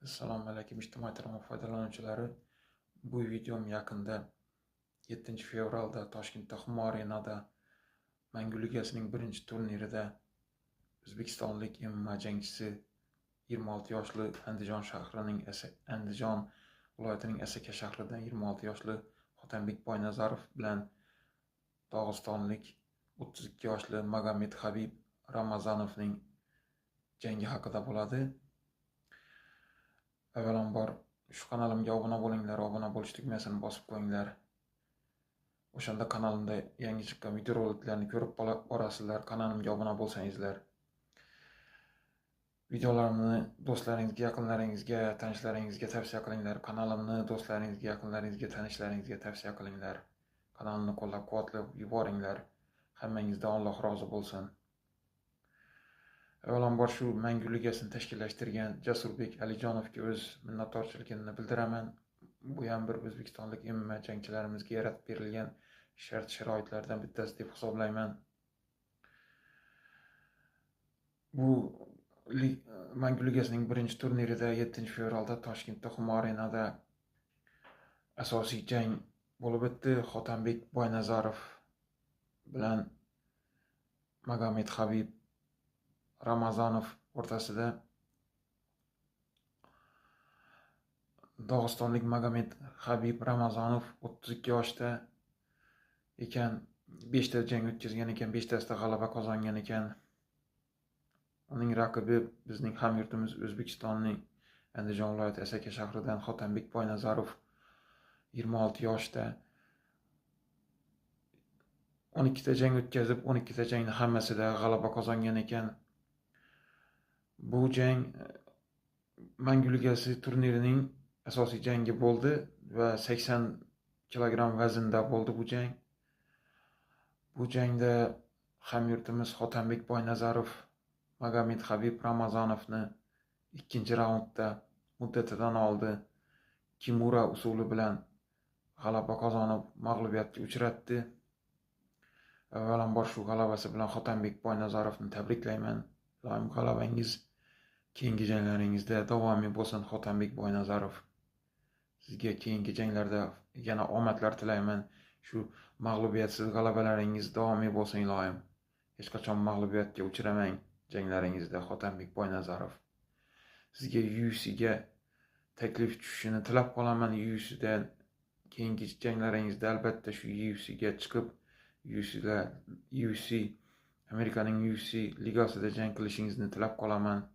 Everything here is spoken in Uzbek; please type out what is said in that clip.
Assalomu alaykum ijtimoiy tarmoq foydalanuvchilari. Bu videom yaqinda 7 fevralda Toshkentda Humo Arenada Mangu Ligasining birinchi turnirida o'zbekistonlik MMA jangchisi 26 yoshli Andijon viloyatining Asaka shahridan 26 yoshli Hotanbek Boynazarov bilan Dog'istonlik 32 yoshli Magomed Habib Ramazonovning jangi haqida bo'ladi. Avvalambor shu kanalimga obuna bo'linglar, obuna bo'lish tugmasini bosib qo'yinglar. O'shanda kanalimda yangi chiqqan videoroliklarni ko'rib borasizlar. Kanalimga obuna bo'lsangizlar. Videolarimni do'stlaringizga, yaqinlaringizga, tanishlaringizga tavsiya qilinglar. Kanalimni do'stlaringizga, yaqinlaringizga, tanishlaringizga tavsiya qilinglar. Kanalimni qo'llab-quvvatlab yuboringlar. Hammangizdan Alloh rozi bo'lsin. Avvalambor shu Mangu Ligasini tashkillashtirgan Jasurbek Alijonovga o'z minnatdorchiligimni bildiraman. Bu ham bir o'zbekistonlik MMA jangchilarimizga yaratib berilgan shart-sharoitlardan bittasi deb hisoblayman. Bu Mangu Ligasining birinchi turnirida 7 fevralda Toshkentda Humo Arenada asosiy jang bo'lib o'tdi. Hotanbek Boynazarov bilan Magomed Habib Ramazonov o'rtasida. Dog'istonlik Magomed Habib Ramazonov 32 yoshda ekan, 5 ta jang o'tkazgan ekan, 5 tasida g'alaba qozongan ekan. Uning raqibi bizning hamyurtimiz O'zbekistonning Andijon viloyati Asaka shahridan Hotanbek Boynazarov 26 yoshda 12 ta jang o'tkazib, 12 ta jangning hammasida g'alaba qozongan ekan. Bu jang Mangu Ligasi turnirining asosiy jangi bo'ldi va 80 kilogramm vaznda bo'ldi bu jang. Bu jangda hamyurtimiz Hotanbek Boynazarov Magomed Habib Ramazonovni ikkinchi raundda muddatidan oldi. Kimura usuli bilan g'alaba qozonib, mag'lubiyatga uchratdi. Avvalambor shu g'alabasi bilan Hotanbek Boynazarovni tabriklayman. Ilohim g'alabangiz keyingi janglaringizda davomiy bo'lsin. Hotanbek Boynazarov, sizga keyingi janglarda yana omadlar tilayman. Shu mag'lubiyatsiz g'alabalaringiz davomiy bo'lsin ilohim. Hech qachon mag'lubiyatga uchramang janglaringizda Hotanbek Boynazarov. Sizga UFC'ga taklif tushishini tilab qolaman. UFC'dan keyingi janglaringizda albatta shu UFC'ga chiqib, UFC Amerikaning UFC ligasida jang qilishingizni tilab qolaman.